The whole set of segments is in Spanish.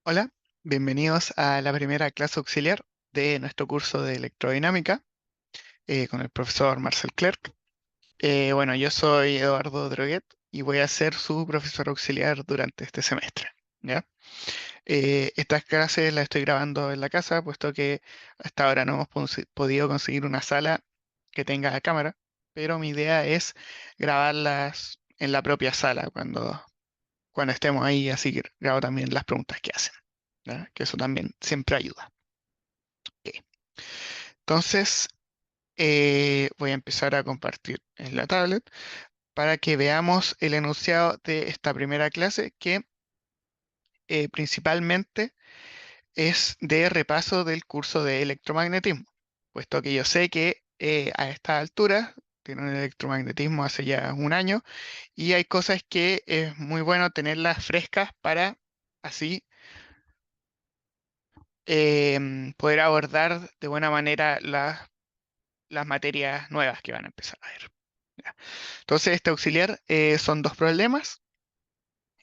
Hola, bienvenidos a la primera clase auxiliar de nuestro curso de electrodinámica con el profesor Marcel Clerc. Bueno, yo soy Eduardo Droguet y voy a ser su profesor auxiliar durante este semestre. ¿Ya? Estas clases las estoy grabando en la casa, puesto que hasta ahora no hemos podido conseguir una sala que tenga cámara, pero mi idea es grabarlas en la propia sala cuando estemos ahí, así que grabo también las preguntas que hacen. ¿Ya? Que eso también siempre ayuda. Ok. Entonces, voy a empezar a compartir en la tablet para que veamos el enunciado de esta primera clase que principalmente es de repaso del curso de electromagnetismo, puesto que yo sé que a esta altura tienen electromagnetismo hace ya un año y hay cosas que es muy bueno tenerlas frescas para así poder abordar de buena manera las materias nuevas que van a empezar a ver. ¿Ya? Entonces, este auxiliar son dos problemas.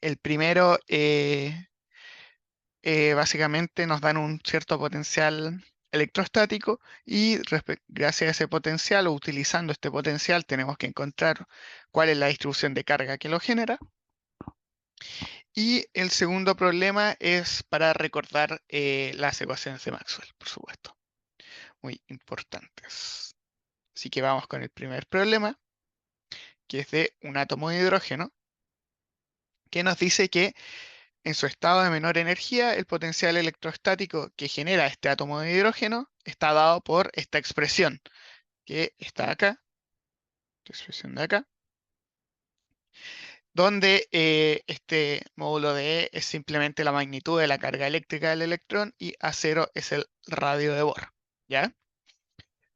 El primero, básicamente nos dan un cierto potencial electrostático y gracias a ese potencial o utilizando este potencial tenemos que encontrar cuál es la distribución de carga que lo genera. Y el segundo problema es para recordar las ecuaciones de Maxwell, por supuesto, muy importantes. Así que vamos con el primer problema, que es de un átomo de hidrógeno, que nos dice que en su estado de menor energía, el potencial electrostático que genera este átomo de hidrógeno está dado por esta expresión que está acá, esta expresión de acá, donde este módulo de E es simplemente la magnitud de la carga eléctrica del electrón y A0 es el radio de Bohr, ¿ya?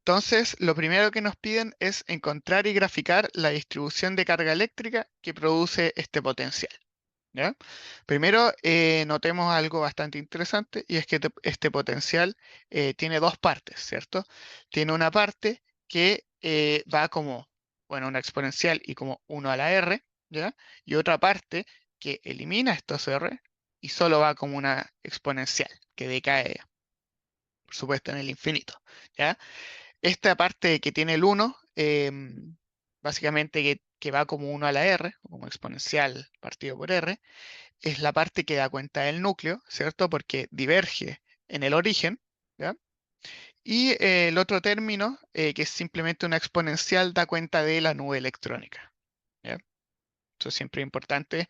Entonces, lo primero que nos piden es encontrar y graficar la distribución de carga eléctrica que produce este potencial. ¿Ya? Primero, notemos algo bastante interesante y es que este potencial tiene dos partes, ¿cierto? Tiene una parte que va como, bueno, una exponencial y como 1 a la r, ¿ya? Y otra parte que elimina estos r y solo va como una exponencial que decae, por supuesto, en el infinito, ¿ya? Esta parte que tiene el 1, básicamente que va como 1 a la r, como exponencial partido por r, es la parte que da cuenta del núcleo, ¿cierto? Porque diverge en el origen, ¿ya? Y el otro término, que es simplemente una exponencial, da cuenta de la nube electrónica, ¿ya? Eso es siempre importante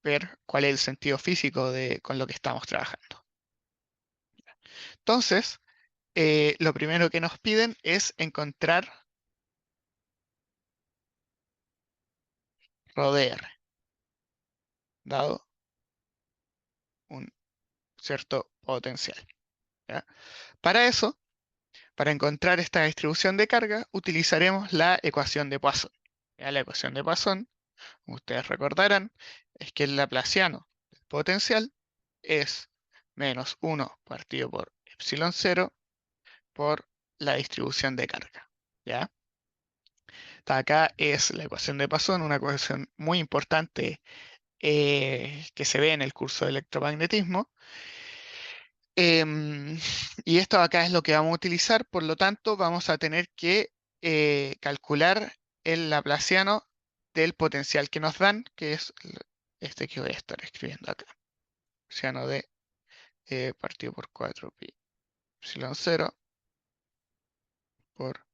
ver cuál es el sentido físico con lo que estamos trabajando. Entonces, lo primero que nos piden es encontrar ρ de r, dado un cierto potencial, ¿ya? Para eso, para encontrar esta distribución de carga, utilizaremos la ecuación de Poisson. Ya, la ecuación de Poisson, como ustedes recordarán, es que el laplaciano del potencial es menos 1 partido por epsilon 0 por la distribución de carga. ¿Ya? Acá es la ecuación de Poisson, una ecuación muy importante que se ve en el curso de electromagnetismo. Em, y esto acá es lo que vamos a utilizar, por lo tanto vamos a tener que calcular el laplaciano del potencial que nos dan, que es este que voy a estar escribiendo acá. Laplaciano de partido por 4 pi epsilon 0 por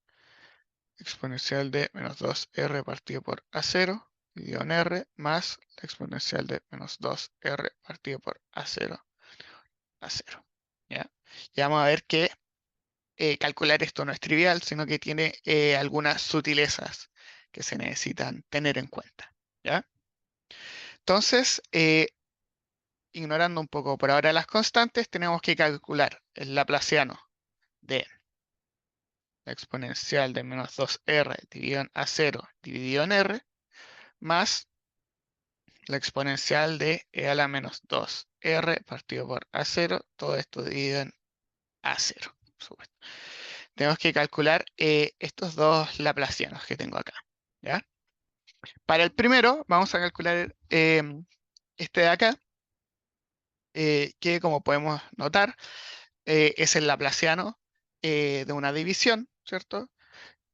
exponencial de menos 2r partido por a0 dividido en r más la exponencial de menos 2r partido por a0 a 0. ¿Ya? Y vamos a ver que calcular esto no es trivial, sino que tiene algunas sutilezas que se necesitan tener en cuenta. ¿Ya? Entonces, ignorando un poco por ahora las constantes, tenemos que calcular el laplaciano de la exponencial de menos 2r dividido en a0 dividido en r más la exponencial de e a la menos 2r partido por a0, todo esto dividido en a0. Por supuesto. Tenemos que calcular estos dos laplacianos que tengo acá. ¿Ya? Para el primero, vamos a calcular este de acá, que como podemos notar es el laplaciano de una división, ¿cierto?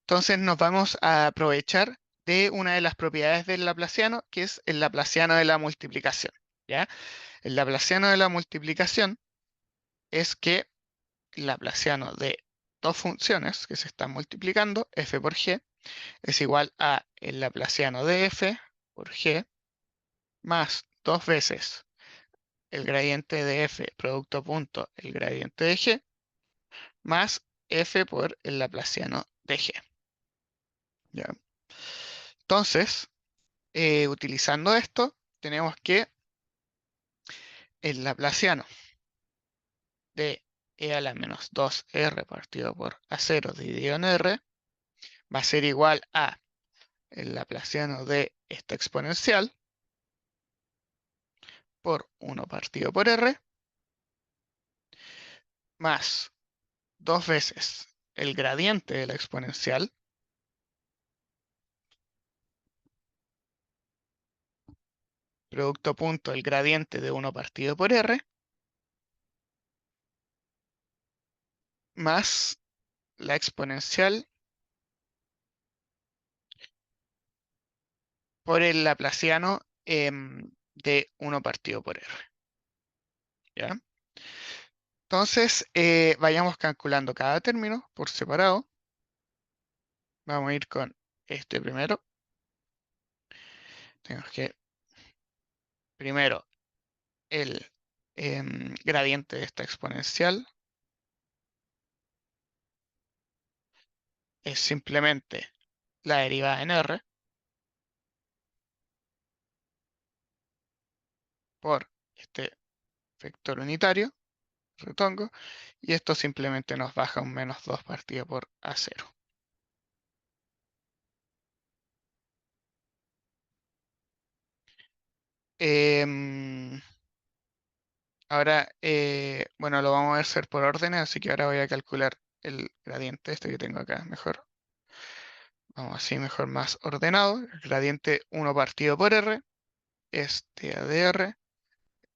Entonces nos vamos a aprovechar de una de las propiedades del laplaciano, que es el laplaciano de la multiplicación, ¿ya? El laplaciano de la multiplicación es que el laplaciano de dos funciones que se están multiplicando, f por g, es igual a el laplaciano de f por g más dos veces el gradiente de f producto punto el gradiente de g más f por el laplaciano de g. ¿Ya? Entonces, utilizando esto, tenemos que el laplaciano de e a la menos 2r partido por a0 dividido en r va a ser igual a el laplaciano de esta exponencial por 1 partido por r más dos veces el gradiente de la exponencial producto punto el gradiente de 1 partido por r más la exponencial por el laplaciano de 1 partido por r. ¿Ya? Entonces, vayamos calculando cada término por separado. Vamos a ir con este primero. Tenemos que, primero, el gradiente de esta exponencial es simplemente la derivada en r por este vector unitario, retongo, y esto simplemente nos baja un menos 2 partido por a0. Em, Ahora, bueno, lo vamos a hacer por órdenes, así que ahora voy a calcular el gradiente este que tengo acá, mejor. Vamos así, mejor más ordenado. El gradiente 1 partido por r es dA de r,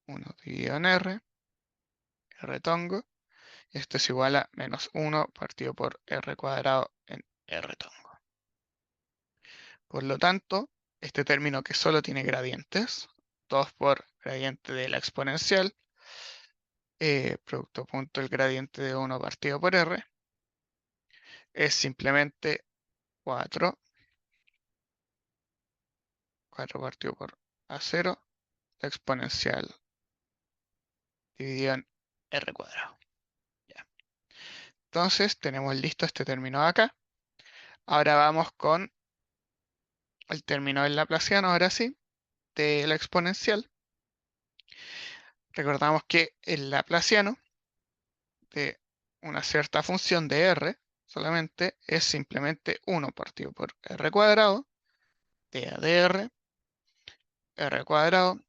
1 dividido en r, r tongo. Esto es igual a menos 1 partido por r cuadrado en r tongo. Por lo tanto, este término que solo tiene gradientes, 2 por gradiente de la exponencial, producto punto el gradiente de 1 partido por r, es simplemente 4, 4 partido por a0, la exponencial dividido en r cuadrado. Ya. Entonces tenemos listo este término de acá. Ahora vamos con el término del laplaciano, ahora sí, de la exponencial. Recordamos que el laplaciano de una cierta función de r solamente es simplemente 1 partido por r cuadrado, dA de r cuadrado,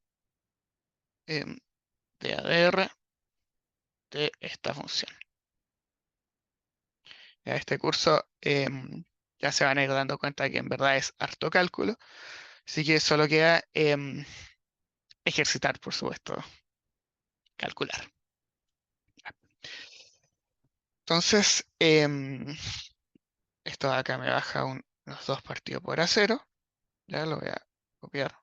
dA de r de esta función. Ya este curso ya se van a ir dando cuenta que en verdad es harto cálculo, así que solo queda ejercitar, por supuesto, calcular. Entonces, esto de acá me baja unos 2 partido por a0. Ya lo voy a copiar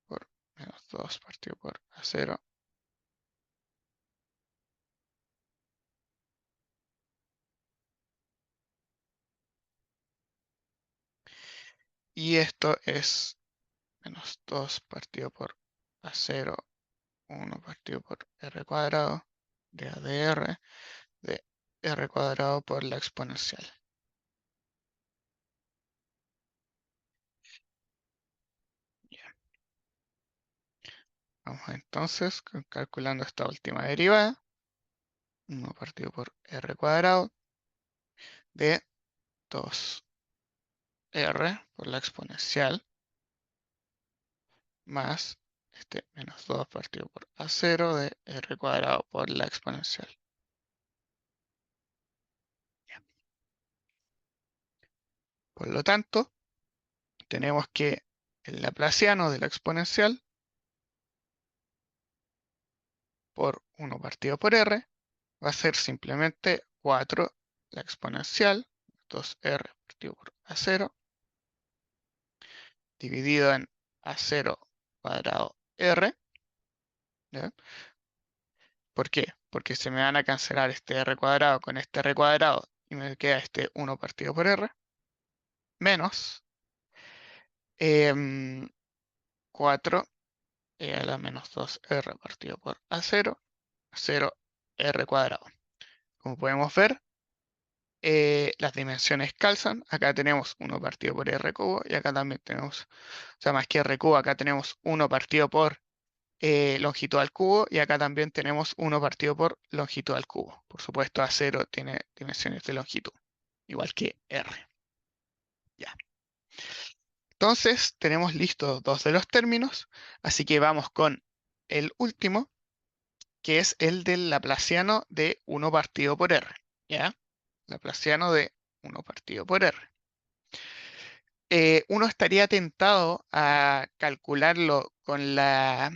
por menos 2 partido por a0. Y esto es menos 2 partido por a0, 1 partido por r cuadrado de a de r de r cuadrado por la exponencial. Ya. Vamos entonces calculando esta última derivada. 1 partido por r cuadrado de 2r por la exponencial más este menos 2 partido por a0 de r cuadrado por la exponencial. Por lo tanto, tenemos que el laplaciano de la exponencial por 1 partido por r va a ser simplemente 4 la exponencial, 2r partido por a0, dividido en a0 cuadrado r. ¿Ya? ¿Por qué? Porque se me van a cancelar este r cuadrado con este r cuadrado y me queda este 1 partido por r, menos 4 a la menos 2r partido por a0, 0 r cuadrado. Como podemos ver, las dimensiones calzan. Acá tenemos 1 partido por r cubo y acá también tenemos, o sea, más que r cubo, acá tenemos 1 partido por longitud al cubo y acá también tenemos 1 partido por longitud al cubo. Por supuesto, a0 tiene dimensiones de longitud, igual que r. Ya. Entonces, tenemos listos dos de los términos, así que vamos con el último, que es el del laplaciano de 1 partido por r. ¿Ya? Laplaciano de 1 partido por r. Uno estaría tentado a calcularlo con la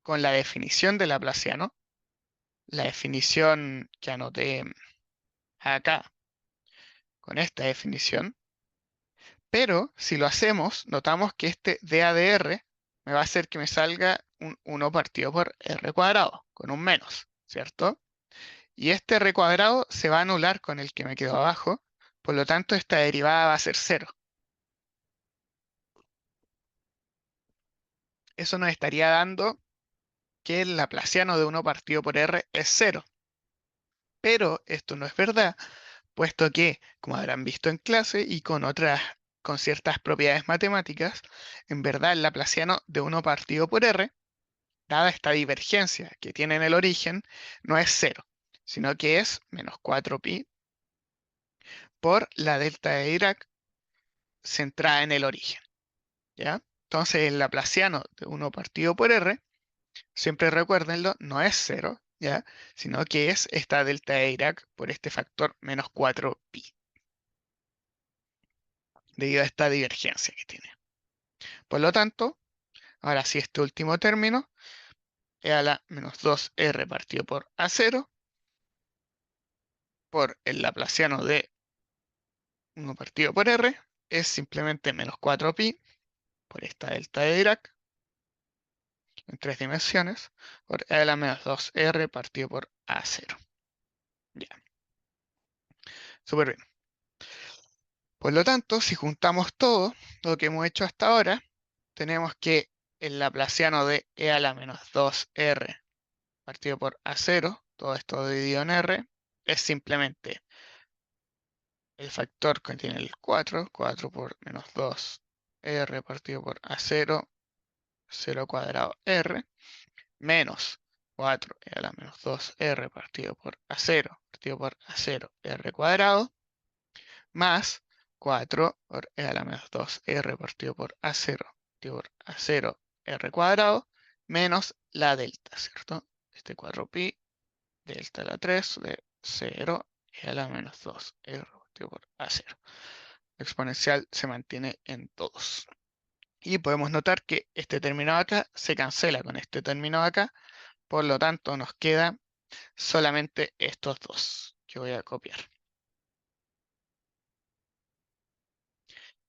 definición de Laplaciano, la definición que anoté acá, con esta definición, pero si lo hacemos, notamos que este DADR me va a hacer que me salga un 1 partido por r cuadrado, con un menos, ¿cierto? Y este r cuadrado se va a anular con el que me quedó abajo, por lo tanto esta derivada va a ser 0. Eso nos estaría dando que el laplaciano de 1 partido por r es 0. Pero esto no es verdad, puesto que, como habrán visto en clase y con ciertas propiedades matemáticas, en verdad el laplaciano de 1 partido por r, dada esta divergencia que tiene en el origen, no es 0, sino que es menos 4pi por la delta de Dirac centrada en el origen. ¿Ya? Entonces el laplaciano de 1 partido por r, siempre recuérdenlo, no es 0, ¿ya? Sino que es esta delta de Dirac por este factor menos 4pi, debido a esta divergencia que tiene. Por lo tanto, ahora sí este último término es a la menos 2r partido por a0 por el laplaciano de 1 partido por r es simplemente menos 4pi por esta delta de Dirac en 3 dimensiones por e a la menos 2r partido por a0. Ya, súper bien. Por lo tanto, si juntamos todo lo que hemos hecho hasta ahora, tenemos que el laplaciano de e a la menos 2r partido por a0, todo esto dividido en r, es simplemente el factor que tiene el 4, 4 por menos 2, r partido por a0, 0 cuadrado r, menos 4 a la menos 2, r partido por a0, partido por a0, r cuadrado, más 4 por a la menos 2, r partido por a0, partido por a0, r cuadrado, menos la delta, ¿cierto? Este 4pi, delta a la 3 de 0 a la menos 2, r partido por a0. La exponencial se mantiene en todos. Y podemos notar que este término de acá se cancela con este término de acá, por lo tanto nos quedan solamente estos dos que voy a copiar.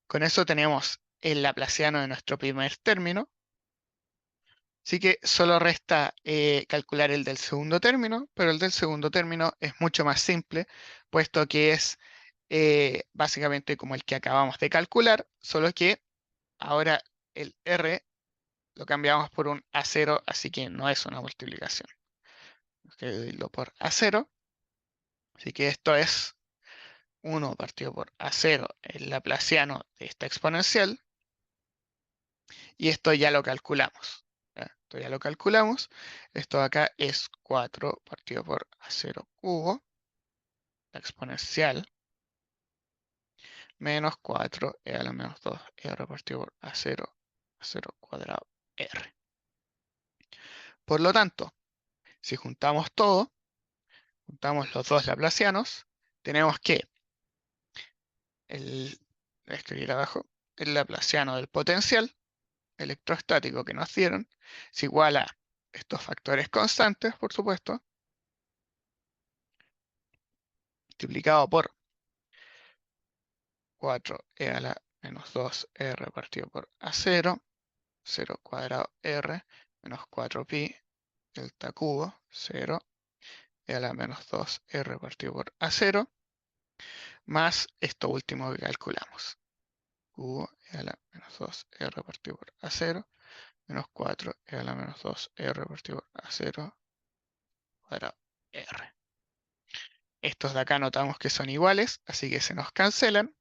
Con eso tenemos el laplaciano de nuestro primer término, así que solo resta calcular el del segundo término, pero el del segundo término es mucho más simple, puesto que es básicamente como el que acabamos de calcular, solo que ahora el r lo cambiamos por un a0, así que no es una multiplicación. Tengo que dividirlo por a0, así que esto es 1 partido por a0, el laplaciano de esta exponencial, y esto ya lo calculamos. ¿Ya? Esto ya lo calculamos. Esto de acá es 4 partido por a0 cubo, la exponencial, menos 4 a la menos 2 r partido por a0 cuadrado r. Por lo tanto, si juntamos todo, juntamos los dos laplacianos, tenemos que voy a escribir abajo, el laplaciano del potencial electrostático que nos dieron es igual a estos factores constantes, por supuesto, multiplicado por 4e a la menos 2r partido por a0, 0 cuadrado r, menos 4pi delta cubo, 0, e a la menos 2r partido por a0, más esto último que calculamos. Cubo e a la menos 2r partido por a0, menos 4e a la menos 2r partido por a0, cuadrado r. Estos de acá notamos que son iguales, así que se nos cancelan.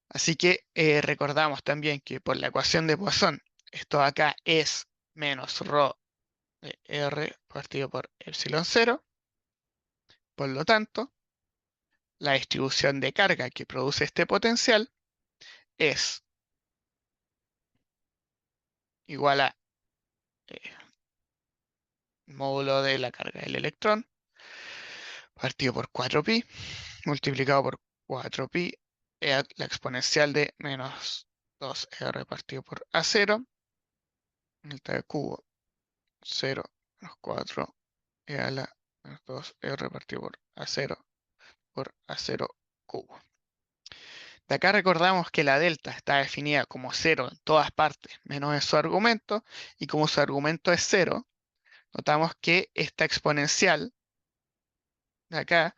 Así que recordamos también que por la ecuación de Poisson, esto de acá es menos rho de r partido por epsilon 0. Por lo tanto, la distribución de carga que produce este potencial es igual a eh, módulo de la carga del electrón partido por 4pi multiplicado por 4pi la exponencial de menos 2r partido por a0 delta de cubo 0 menos 4 a la menos 2r partido por a0 cubo. De acá recordamos que la delta está definida como 0 en todas partes, menos en su argumento, y como su argumento es 0, notamos que esta exponencial de acá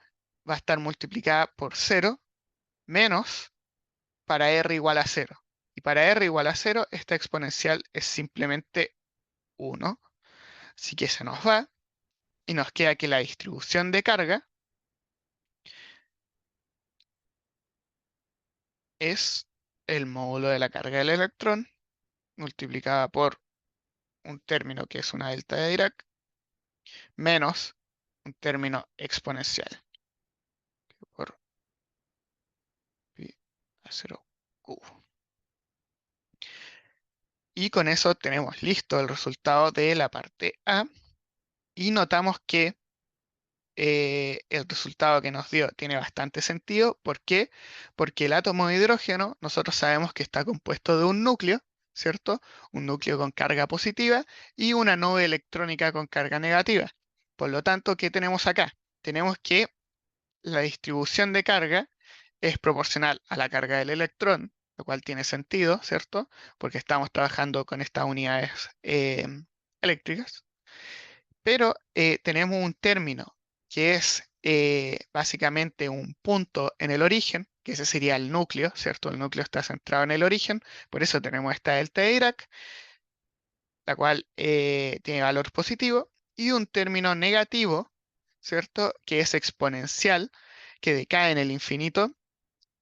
va a estar multiplicada por 0 menos para r igual a 0. Y para r igual a 0, esta exponencial es simplemente 1. Así que se nos va y nos queda que la distribución de carga es el módulo de la carga del electrón multiplicada por un término que es una delta de Dirac menos un término exponencial por pi a 0 cubo. Y con eso tenemos listo el resultado de la parte A y notamos que el resultado que nos dio tiene bastante sentido. ¿Por qué? Porque el átomo de hidrógeno nosotros sabemos que está compuesto de un núcleo, ¿cierto? Un núcleo con carga positiva y una nube electrónica con carga negativa. Por lo tanto, ¿qué tenemos acá? Tenemos que la distribución de carga es proporcional a la carga del electrón, lo cual tiene sentido, ¿cierto? Porque estamos trabajando con estas unidades eléctricas. Pero tenemos un término que es básicamente un punto en el origen, que ese sería el núcleo, ¿cierto? El núcleo está centrado en el origen, por eso tenemos esta delta de Dirac, la cual tiene valor positivo, y un término negativo, ¿cierto? Que es exponencial, que decae en el infinito,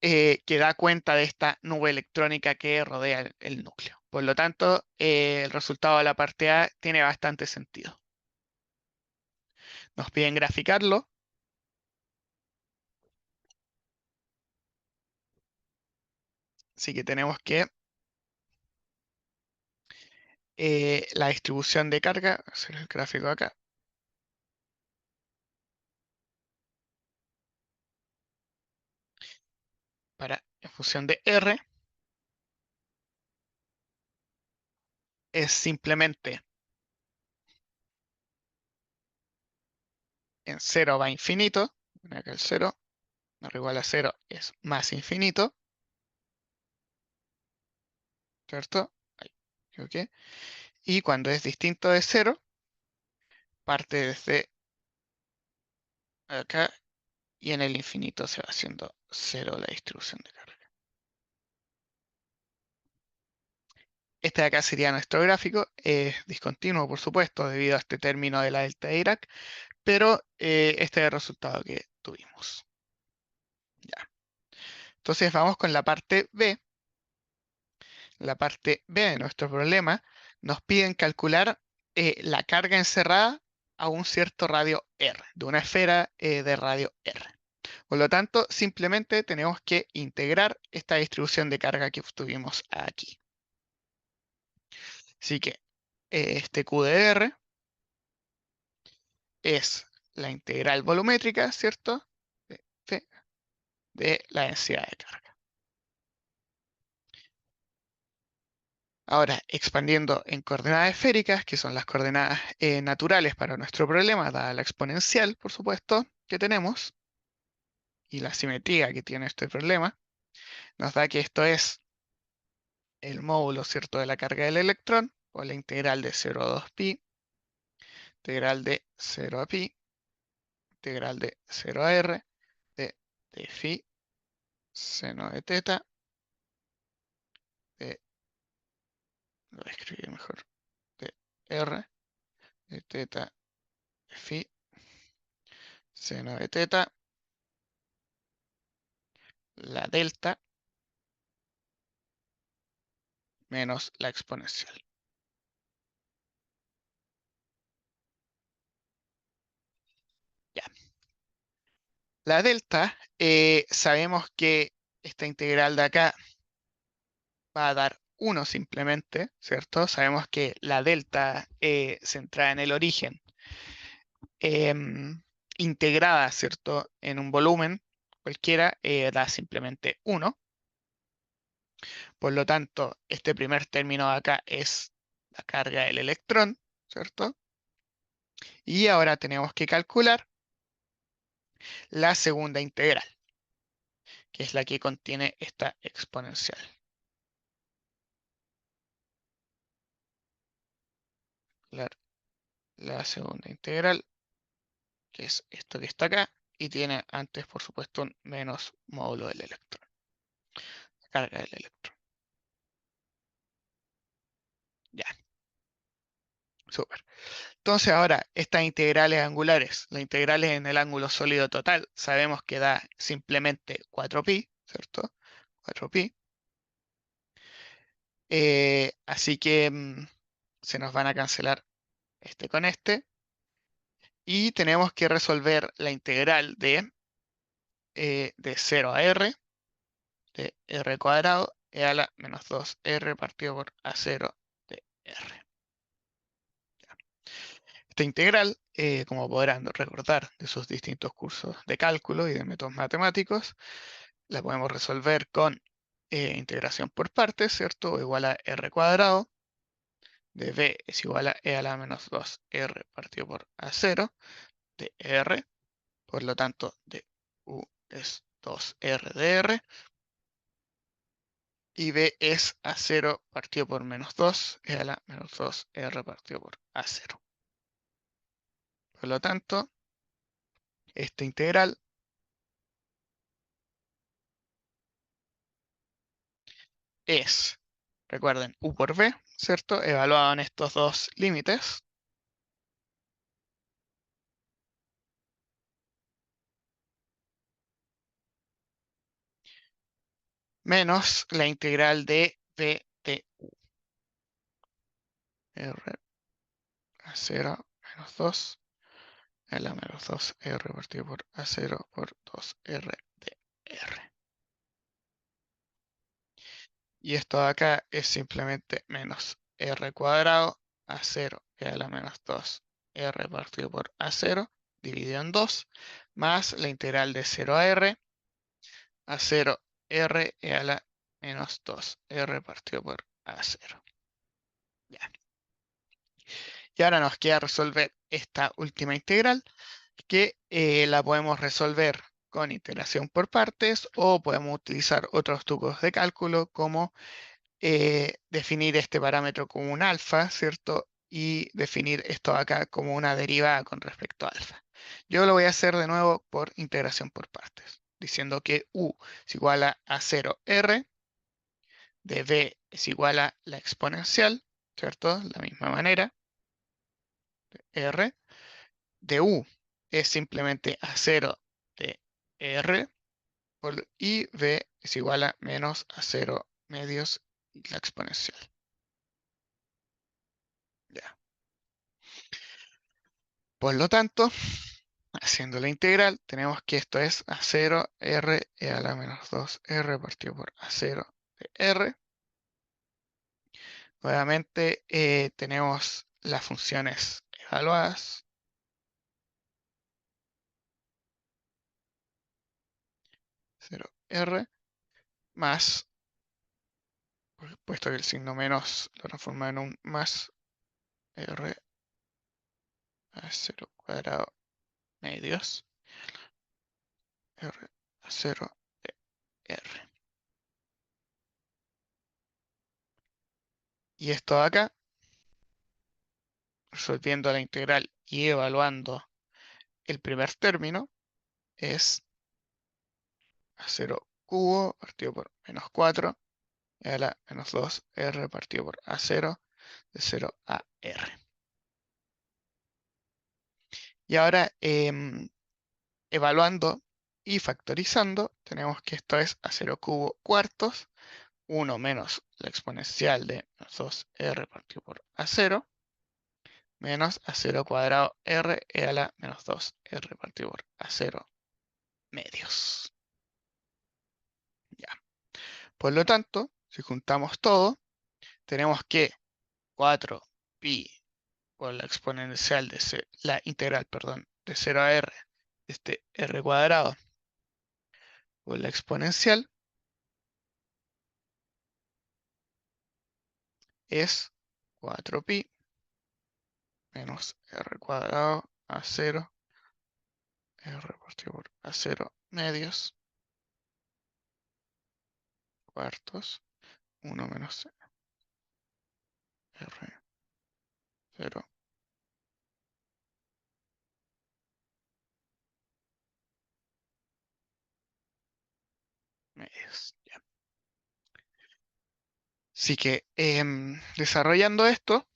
que da cuenta de esta nube electrónica que rodea el núcleo. Por lo tanto, el resultado de la parte A tiene bastante sentido. Nos piden graficarlo. Así que tenemos que la distribución de carga, hacer el gráfico acá, en función de R, es simplemente en 0 va infinito, acá el 0, no igual a 0 es más infinito, ¿cierto? Ahí, ok. Y cuando es distinto de 0, parte desde acá y en el infinito se va haciendo 0 la distribución de carga. Este de acá sería nuestro gráfico, es discontinuo por supuesto debido a este término de la delta de Dirac, pero este es el resultado que tuvimos. Ya. Entonces vamos con la parte B. La parte B de nuestro problema nos piden calcular la carga encerrada a un cierto radio R, de una esfera de radio R. Por lo tanto, simplemente tenemos que integrar esta distribución de carga que obtuvimos aquí. Así que este Q de R es la integral volumétrica, ¿cierto? De F de la densidad de carga. Ahora, expandiendo en coordenadas esféricas, que son las coordenadas naturales para nuestro problema, dada la exponencial, por supuesto, que tenemos, y la simetría que tiene este problema, nos da que esto es el módulo, ¿cierto?, de la carga del electrón, o la integral de 0 a 2pi, integral de 0 a pi, integral de 0 a r, de phi, seno de teta, de, lo voy a escribir mejor, de r, de teta, de phi, seno de teta, la delta, menos la exponencial. Ya. La delta, sabemos que esta integral de acá va a dar 1 simplemente, ¿cierto? Sabemos que la delta centrada en el origen, em, integrada, ¿cierto?, en un volumen cualquiera, da simplemente 1. Por lo tanto, este primer término de acá es la carga del electrón, ¿cierto? Y ahora tenemos que calcular la segunda integral, que es la que contiene esta exponencial. La, la segunda integral, que es esto que está acá, y tiene antes, por supuesto, un menos módulo del electrón, la carga del electrón. Ya, súper. Entonces ahora, estas integrales angulares, las integrales en el ángulo sólido total, sabemos que da simplemente 4pi, ¿cierto? 4pi. Así que se nos van a cancelar este con este. Y tenemos que resolver la integral de 0 a r, de r cuadrado, e a la menos 2r partido por a0 de r. Esta integral, como podrán recordar de sus distintos cursos de cálculo y de métodos matemáticos, la podemos resolver con integración por partes, ¿cierto? O igual a r cuadrado, de b es igual a e a la menos 2r partido por a0 de r, por lo tanto de u es 2r de r, y b es a0 partido por menos 2, e a la menos 2r partido por a0. Por lo tanto, esta integral es, recuerden, u por b, ¿cierto? Evaluado en estos dos límites, menos la integral de b de u. R a 0 menos 2, a la menos 2r partido por a0 por 2r de r. Y esto de acá es simplemente menos r cuadrado a 0 e a la menos 2r partido por a0 dividido en 2, más la integral de 0 a r a 0 r e a la menos 2r partido por a0. Ya. Y ahora nos queda resolver esta última integral, que la podemos resolver con integración por partes, o podemos utilizar otros trucos de cálculo como definir este parámetro como un alfa, ¿cierto? Y definir esto acá como una derivada con respecto a alfa. Yo lo voy a hacer de nuevo por integración por partes, diciendo que u es igual a 0r, de b es igual a la exponencial, ¿cierto? De la misma manera, r, de u es simplemente a 0 de r, y b es igual a menos a 0 medios y la exponencial. Ya. Por lo tanto, haciendo la integral, tenemos que esto es a 0 r e a la menos 2r partido por a0 de r. Nuevamente tenemos las funciones evaluadas. 0r más, puesto que el signo menos lo transforma en un más r a 0 cuadrado medios r a 0 de r. Y esto de acá, resolviendo la integral y evaluando el primer término, es a 0 cubo partido por menos 4 y a la menos 2r partido por a 0 de 0 a r. Y ahora, evaluando y factorizando, tenemos que esto es a 0 cubo cuartos, 1 menos la exponencial de menos 2r partido por a 0, menos a 0 cuadrado r e a la menos 2r partido por a 0 medios. Ya. Por lo tanto, si juntamos todo, tenemos que 4pi por la exponencial de la integral, perdón, de 0 a r, este r cuadrado por la exponencial es 4pi menos r cuadrado a 0, r partido por a 0 medios, cuartos, 1 menos r 0 medios. Ya. Así que desarrollando esto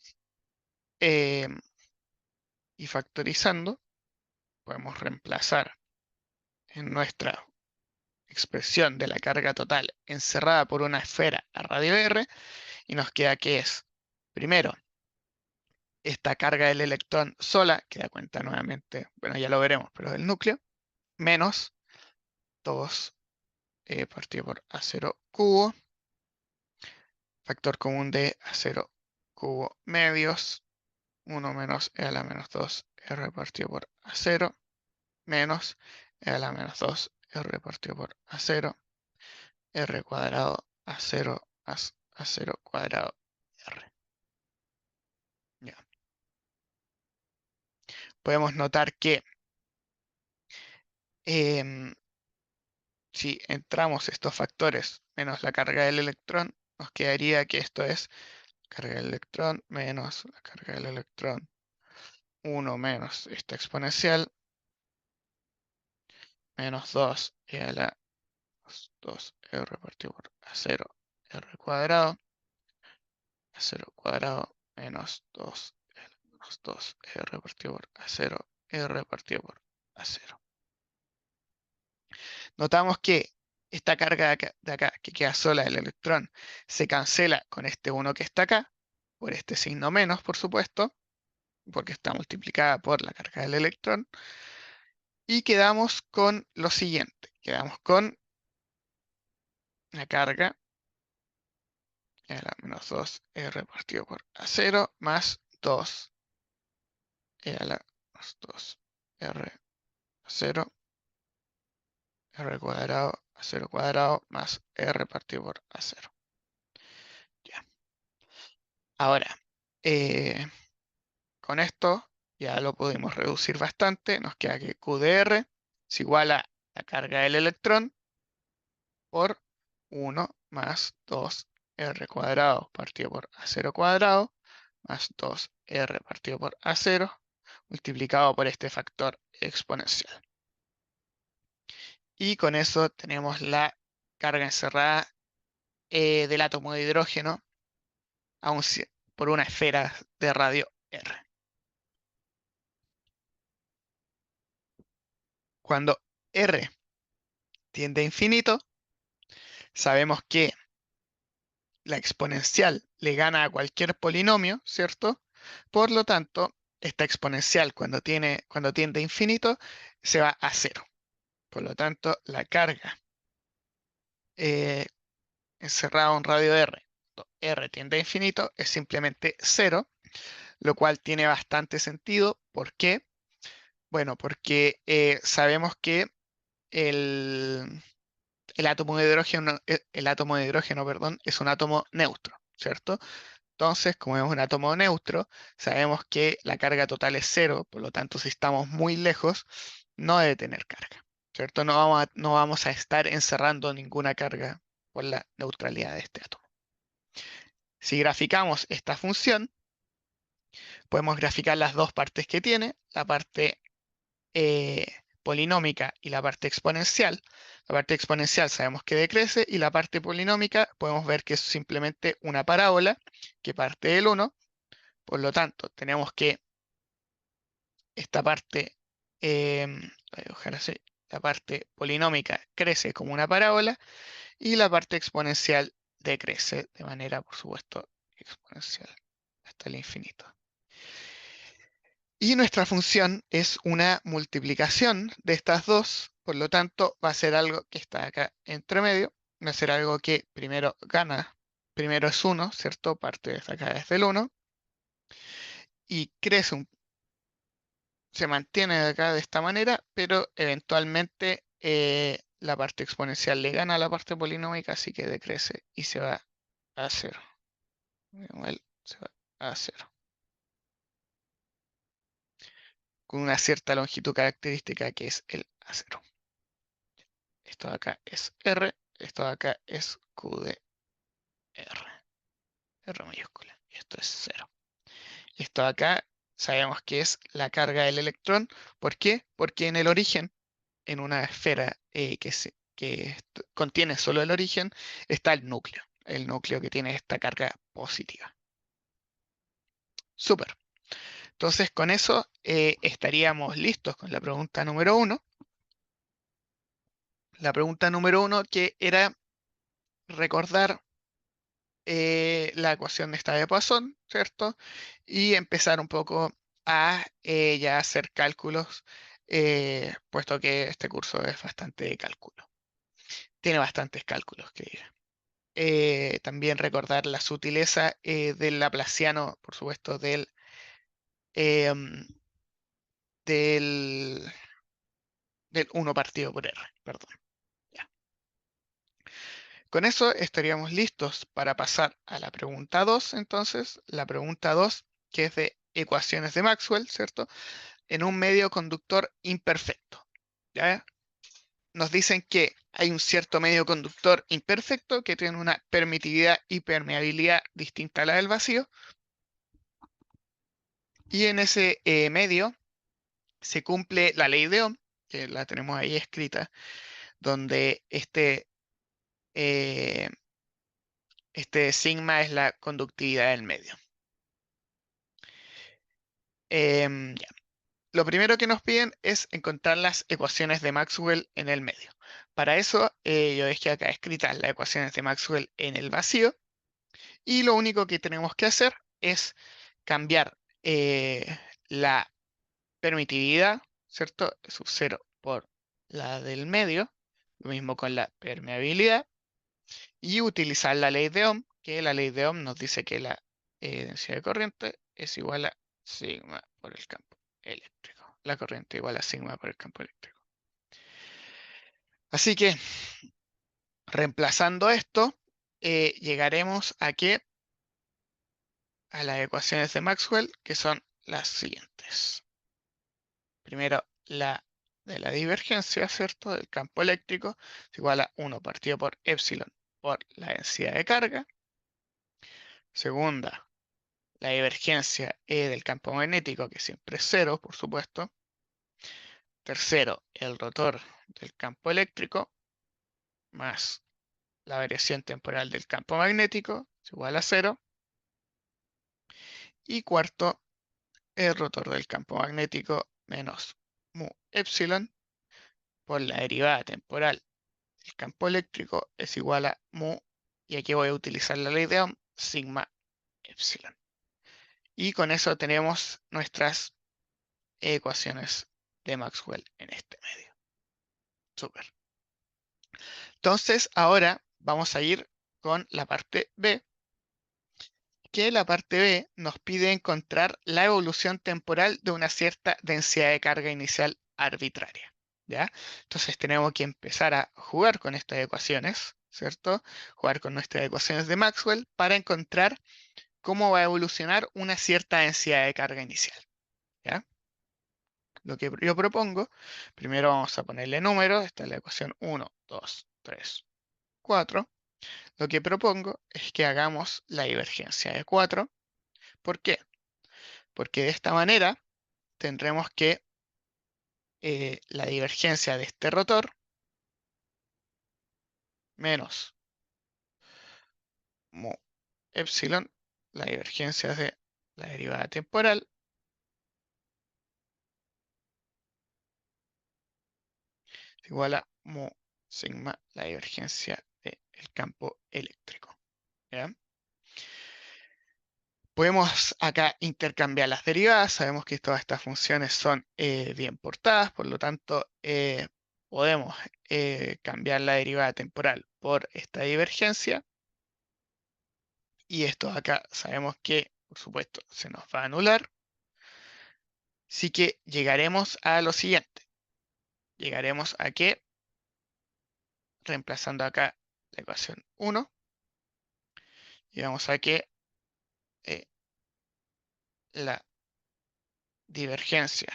em, y factorizando, podemos reemplazar en nuestra expresión de la carga total encerrada por una esfera a radio r y nos queda que es, primero, esta carga del electrón sola, que da cuenta nuevamente, bueno, ya lo veremos, pero del núcleo, menos 2 partido por a0 cubo, factor común de a0 cubo medios, 1 menos e a la menos 2 r partido por a0, menos e a la menos 2 r partido por a0, r cuadrado a0 a0 cuadrado r. Ya. Podemos notar que em, si entramos estos factores menos la carga del electrón, nos quedaría que esto es carga del electrón menos la carga del electrón 1 menos esta exponencial menos 2 y a la 2r partido por a0 r cuadrado, a0 cuadrado menos 2 menos 2r partido por a0 r partido por a0. Notamos que esta carga de acá, que queda sola del electrón, se cancela con este 1 que está acá, por este signo menos, por supuesto, porque está multiplicada por la carga del electrón, y quedamos con lo siguiente, quedamos con la carga a la menos 2r partido por a0 más 2 a la menos 2r a 0, r cuadrado a 0 cuadrado más r partido por a0. Ya. Ahora, eh, con esto ya lo pudimos reducir bastante. Nos queda que Q de R es igual a la carga del electrón por 1 más 2r cuadrado partido por a0 cuadrado más 2r partido por a0 multiplicado por este factor exponencial. Y con eso tenemos la carga encerrada del átomo de hidrógeno por una esfera de radio R. Cuando R tiende a infinito, sabemos que la exponencial le gana a cualquier polinomio, ¿cierto? Por lo tanto, esta exponencial cuando tiende a infinito se va a cero. Por lo tanto, la carga eh, encerrada en radio R, cuando R tiende a infinito, es simplemente cero, lo cual tiene bastante sentido. ¿Por qué? Bueno, porque sabemos que el, el átomo de hidrógeno, perdón, es un átomo neutro, ¿cierto? Entonces, como es un átomo neutro, sabemos que la carga total es cero, por lo tanto, si estamos muy lejos, no debe tener carga, ¿cierto? No vamos a estar encerrando ninguna carga por la neutralidad de este átomo. Si graficamos esta función, podemos graficar las dos partes que tiene, la parte polinómica y la parte exponencial. La parte exponencial sabemos que decrece y la parte polinómica podemos ver que es simplemente una parábola que parte del 1. Por lo tanto, tenemos que esta parte, voy a dibujar así, la parte polinómica crece como una parábola y la parte exponencial decrece de manera, por supuesto, exponencial hasta el infinito. Y nuestra función es una multiplicación de estas dos, por lo tanto va a ser algo que está acá entre medio, va a ser algo que primero gana, primero es 1, ¿cierto? Parte de acá desde el 1, y crece, se mantiene de acá de esta manera, pero eventualmente la parte exponencial le gana a la parte polinómica, así que decrece y se va a 0. Igual se va a 0. Con una cierta longitud característica que es el A0. Esto de acá es R, esto de acá es Q de R, R mayúscula, y esto es 0. Esto de acá sabemos que es la carga del electrón. ¿Por qué? Porque en el origen, en una esfera que contiene solo el origen, está el núcleo que tiene esta carga positiva. Súper. Entonces con eso estaríamos listos con la pregunta número 1. La pregunta número 1 que era recordar la ecuación de esta de Poisson, ¿cierto? Y empezar un poco a ya hacer cálculos, puesto que este curso es bastante de cálculo. Tiene bastantes cálculos que ir. También recordar la sutileza del laplaciano, por supuesto, em, del, del 1 partido por R, perdón. Ya. Con eso estaríamos listos para pasar a la pregunta 2, entonces, la pregunta 2, que es de ecuaciones de Maxwell, ¿cierto? En un medio conductor imperfecto. ¿Ya? Nos dicen que hay un cierto medio conductor imperfecto que tiene una permitividad y permeabilidad distinta a la del vacío. Y en ese medio se cumple la ley de Ohm, que la tenemos ahí escrita, donde eh, este sigma es la conductividad del medio. Ya. Lo primero que nos piden es encontrar las ecuaciones de Maxwell en el medio. Para eso, yo dejé acá escritas las ecuaciones de Maxwell en el vacío. Y lo único que tenemos que hacer es cambiar la permitividad, ¿cierto? Sub 0 por la del medio. Lo mismo con la permeabilidad. Y utilizar la ley de Ohm, que la ley de Ohm nos dice que la densidad de corriente es igual a sigma por el campo eléctrico. La corriente igual a sigma por el campo eléctrico. Así que, reemplazando esto, llegaremos a las ecuaciones de Maxwell, que son las siguientes. Primero, la de la divergencia, ¿cierto? Del campo eléctrico es igual a 1 partido por epsilon por la densidad de carga. Segunda, la divergencia del campo magnético, que siempre es 0, por supuesto. Tercero, el rotor del campo eléctrico más la variación temporal del campo magnético es igual a 0. Y cuarto, el rotor del campo magnético menos mu epsilon por la derivada temporal del campo eléctrico es igual a mu, y aquí voy a utilizar la ley de Ohm, sigma epsilon. Y con eso tenemos nuestras ecuaciones de Maxwell en este medio. Súper. Entonces, ahora vamos a ir con la parte B, que la parte B nos pide encontrar la evolución temporal de una cierta densidad de carga inicial arbitraria. ¿ya? Entonces tenemos que empezar a jugar con estas ecuaciones, ¿cierto? Jugar con nuestras ecuaciones de Maxwell para encontrar cómo va a evolucionar una cierta densidad de carga inicial, ¿ya? Lo que yo propongo, primero vamos a ponerle números, esta es la ecuación 1, 2, 3, 4. Lo que propongo es que hagamos la divergencia de 4. ¿Por qué? Porque de esta manera tendremos que la divergencia de este rotor menos mu epsilon, la divergencia de la derivada temporal, es igual a mu sigma, la divergencia del campo eléctrico, ¿ya? Podemos acá intercambiar las derivadas, sabemos que todas estas funciones son bien portadas, por lo tanto podemos cambiar la derivada temporal por esta divergencia, y esto acá sabemos que, por supuesto, se nos va a anular, así que llegaremos a lo siguiente, llegaremos a que, reemplazando acá la ecuación 1, llegamos a que eh, la divergencia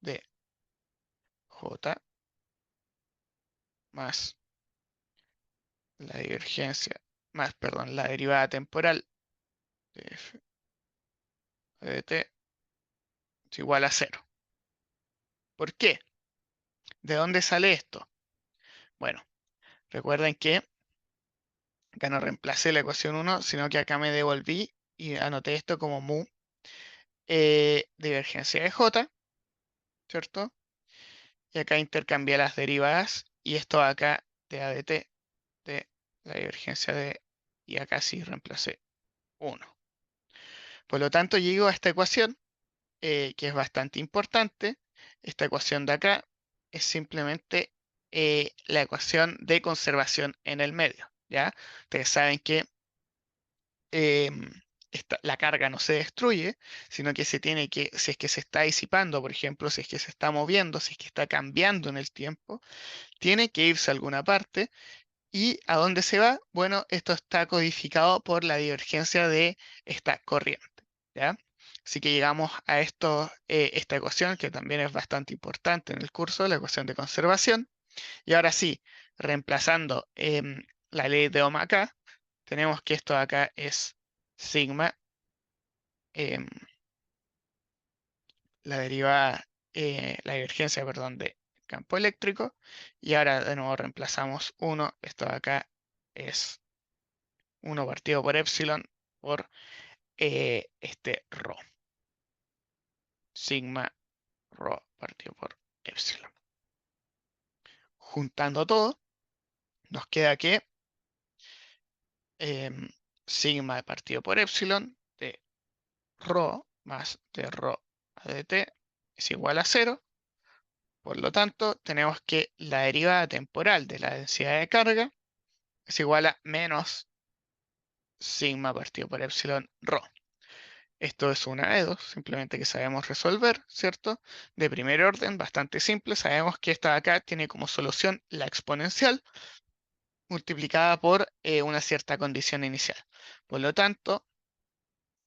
de J más la divergencia, más, perdón, la derivada temporal de f de t es igual a cero. ¿Por qué? ¿De dónde sale esto? Bueno, recuerden que acá no reemplacé la ecuación 1, sino que acá me devolví y anoté esto como mu divergencia de j, ¿cierto? Y acá intercambié las derivadas y esto acá de a de t de la divergencia de, y acá sí reemplacé 1. Por lo tanto, llego a esta ecuación que es bastante importante. Esta ecuación de acá es simplemente la ecuación de conservación en el medio, ¿ya? Ustedes saben que la carga no se destruye, sino que se tiene que, si es que se está disipando, por ejemplo, si es que se está moviendo, si es que está cambiando en el tiempo, tiene que irse a alguna parte. ¿Y a dónde se va? Bueno, esto está codificado por la divergencia de esta corriente, ¿ya? Así que llegamos a esta ecuación que también es bastante importante en el curso, la ecuación de conservación. Y ahora sí, reemplazando la ley de Ohm acá, tenemos que esto de acá es sigma, em, la derivada, la divergencia, perdón, de campo eléctrico. Y ahora de nuevo reemplazamos 1, esto de acá es 1 partido por epsilon por este rho, sigma rho partido por epsilon. Juntando todo, nos queda que em, sigma partido por epsilon de rho más de rho a de t es igual a 0. Por lo tanto, tenemos que la derivada temporal de la densidad de carga es igual a menos sigma partido por epsilon rho. Esto es una de dos, simplemente que sabemos resolver, ¿cierto? De primer orden, bastante simple. Sabemos que esta de acá tiene como solución la exponencial multiplicada por una cierta condición inicial. Por lo tanto,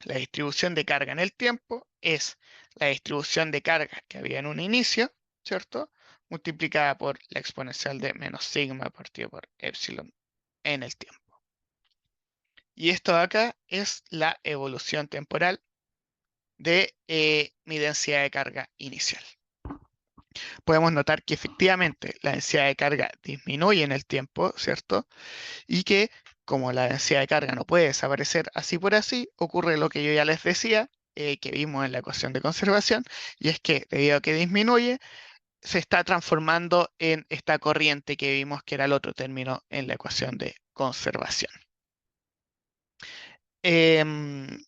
la distribución de carga en el tiempo es la distribución de carga que había en un inicio, ¿cierto? Multiplicada por la exponencial de menos sigma partido por epsilon en el tiempo. Y esto de acá es la evolución temporal de mi densidad de carga inicial. Podemos notar que efectivamente la densidad de carga disminuye en el tiempo, ¿cierto? Y que como la densidad de carga no puede desaparecer así por así, ocurre lo que yo ya les decía, que vimos en la ecuación de conservación, y es que debido a que disminuye, se está transformando en esta corriente que vimos que era el otro término en la ecuación de conservación. Em,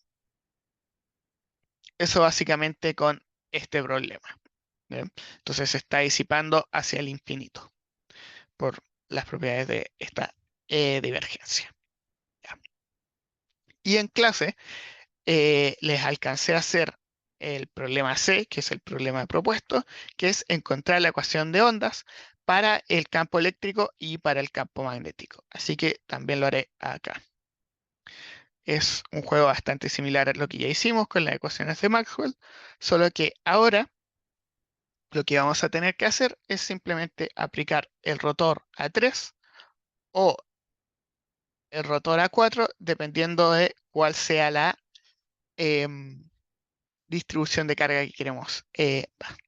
Eso básicamente con este problema. ¿Bien? Entonces se está disipando hacia el infinito por las propiedades de esta divergencia. ¿Ya? Y en clase les alcancé a hacer el problema C, que es el problema propuesto, que es encontrar la ecuación de ondas para el campo eléctrico y para el campo magnético. Así que también lo haré acá. Es un juego bastante similar a lo que ya hicimos con las ecuaciones de Maxwell, solo que ahora lo que vamos a tener que hacer es simplemente aplicar el rotor a 3 o el rotor a 4, dependiendo de cuál sea la em, distribución de carga que queremos,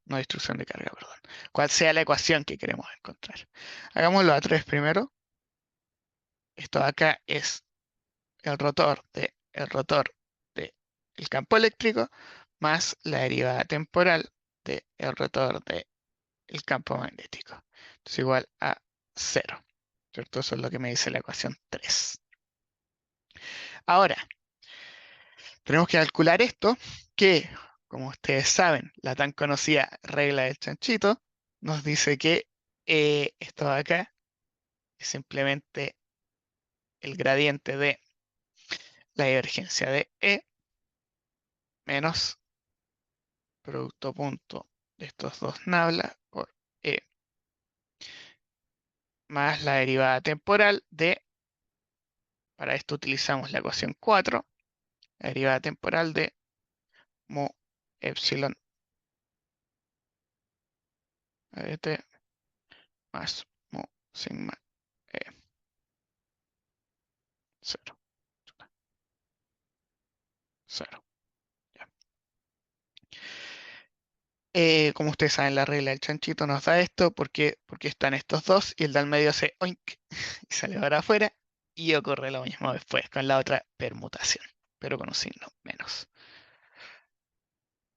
no distribución de carga, perdón, cuál sea la ecuación que queremos encontrar. Hagámoslo a 3 primero. Esto de acá es el rotor de el campo eléctrico más la derivada temporal del rotor del campo magnético. Es igual a 0. ¿Cierto? Eso es lo que me dice la ecuación 3. Ahora, tenemos que calcular esto, que, como ustedes saben, la tan conocida regla del chanchito nos dice que esto de acá es simplemente el gradiente de la divergencia de E menos producto punto de estos dos nabla por E más la derivada temporal de, para esto utilizamos la ecuación 4, la derivada temporal de mu epsilon ADT más mu sigma E 0, 0. Como ustedes saben, la regla del chanchito nos da esto porque están estos dos y el del medio hace oink y sale para afuera y ocurre lo mismo después con la otra permutación, pero con un signo menos.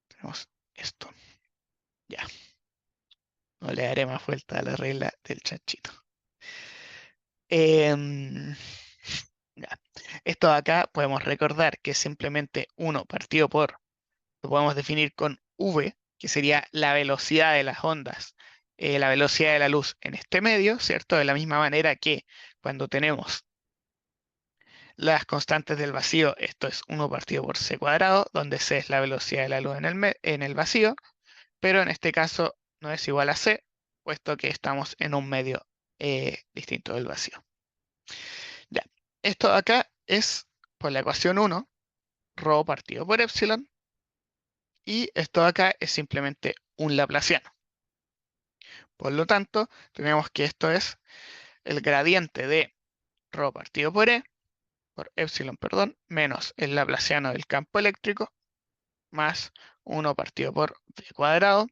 Tenemos esto. Ya, no le daré más vuelta a la regla del chanchito. Em, ya. Esto de acá podemos recordar que es simplemente 1 partido por, lo podemos definir con V, que sería la velocidad de las ondas, la velocidad de la luz en este medio, ¿cierto? De la misma manera que cuando tenemos las constantes del vacío, esto es 1 partido por c cuadrado, donde c es la velocidad de la luz en el vacío, pero en este caso no es igual a c, puesto que estamos en un medio distinto del vacío. Ya, esto de acá es por la ecuación 1, rho partido por epsilon, y esto de acá es simplemente un laplaciano. Por lo tanto, tenemos que esto es el gradiente de rho partido por epsilon, perdón, menos el laplaciano del campo eléctrico, más 1 partido por v cuadrado,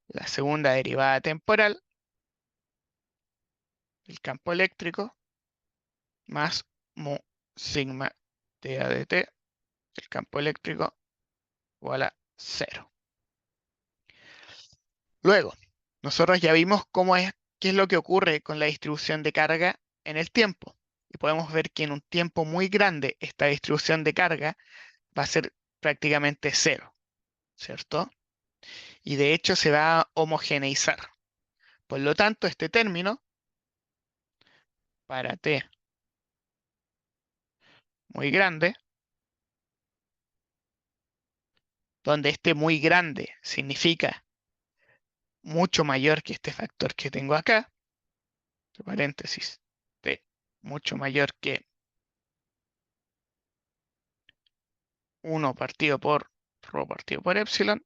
la segunda derivada temporal del campo eléctrico, más mu sigma de ADT del campo eléctrico, igual a 0. Luego, nosotros ya vimos qué es lo que ocurre con la distribución de carga en el tiempo. Y podemos ver que en un tiempo muy grande esta distribución de carga va a ser prácticamente 0, ¿cierto? Y de hecho se va a homogeneizar. Por lo tanto, este término, para t muy grande, donde este muy grande significa mucho mayor que este factor que tengo acá, entre paréntesis, t mucho mayor que 1 partido por rho partido por epsilon,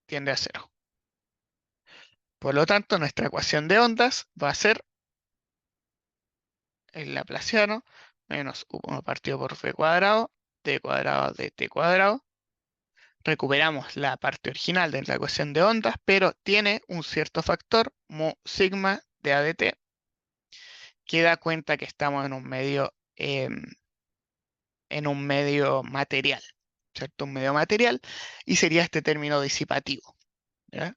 tiende a 0. Por lo tanto, nuestra ecuación de ondas va a ser el laplaciano menos 1 partido por v cuadrado, t cuadrado de t cuadrado. Recuperamos la parte original de la ecuación de ondas, pero tiene un cierto factor, mu sigma de ADT, que da cuenta que estamos en un medio material, ¿cierto? Un medio material, y sería este término disipativo, ¿ya?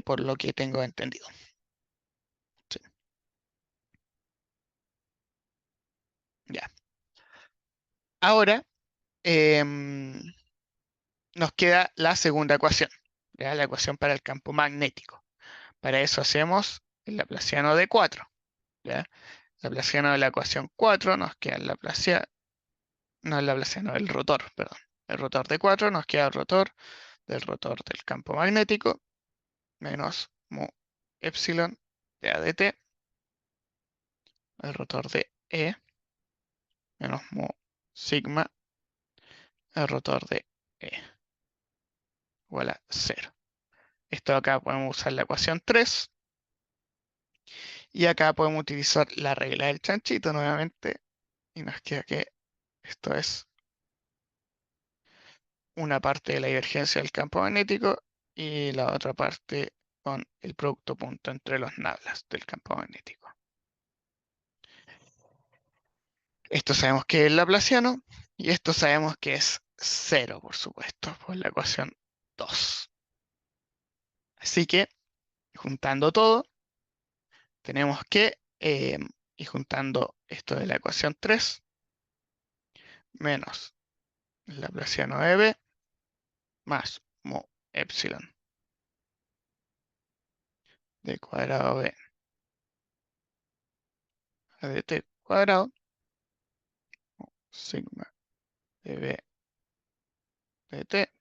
Por lo que tengo entendido. Sí, ya. Ahora em, nos queda la segunda ecuación, ¿ya? La ecuación para el campo magnético. Para eso hacemos el laplaciano de 4, ¿ya? Laplaciano de la ecuación 4 nos queda el laplaciano no el laplaciano, el rotor, perdón. El rotor de 4 nos queda el rotor del campo magnético menos mu epsilon de A de t, el rotor de E menos mu sigma, el rotor de E igual a 0. Esto acá podemos usar la ecuación 3 y acá podemos utilizar la regla del chanchito nuevamente y nos queda que esto es una parte de la divergencia del campo magnético y la otra parte con el producto punto entre los nablas del campo magnético. Esto sabemos que es laplaciano y esto sabemos que es 0, por supuesto, por la ecuación 2. Así que, juntando todo, tenemos que, y juntando esto de la ecuación 3, menos el laplaciano de B, más mu epsilon de cuadrado B a de t cuadrado, sigma de B de t,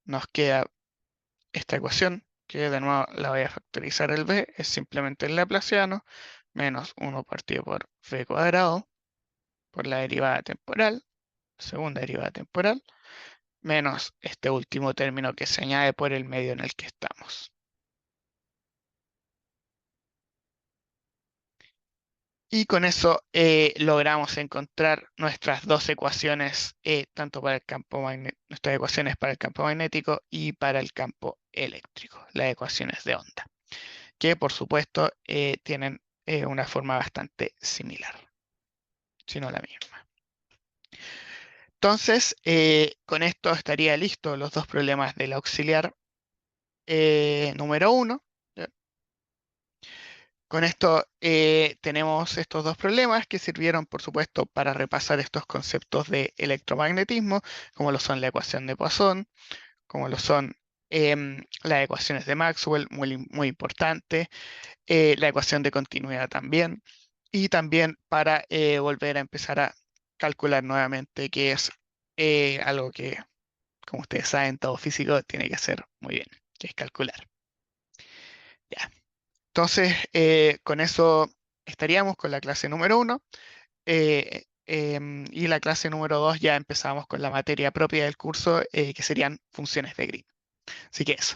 nos queda esta ecuación, que de nuevo la voy a factorizar el b, es simplemente el laplaciano, menos 1 partido por b cuadrado, por la derivada temporal, segunda derivada temporal, menos este último término que se añade por el medio en el que estamos. Y con eso logramos encontrar nuestras dos ecuaciones, tanto para el campo nuestras ecuaciones para el campo magnético y para el campo eléctrico, las ecuaciones de onda, que por supuesto tienen una forma bastante similar, si no la misma. Entonces, con esto estaría listo los dos problemas del auxiliar número 1. Con esto tenemos estos dos problemas que sirvieron, por supuesto, para repasar estos conceptos de electromagnetismo, como lo son la ecuación de Poisson, como lo son las ecuaciones de Maxwell, muy importante, la ecuación de continuidad también, y también para volver a empezar a calcular nuevamente, que es algo que, como ustedes saben, todo físico tiene que hacer muy bien, que es calcular. Ya. Entonces, con eso estaríamos con la clase número 1 y la clase número 2 ya empezamos con la materia propia del curso, que serían funciones de grid. Así que eso.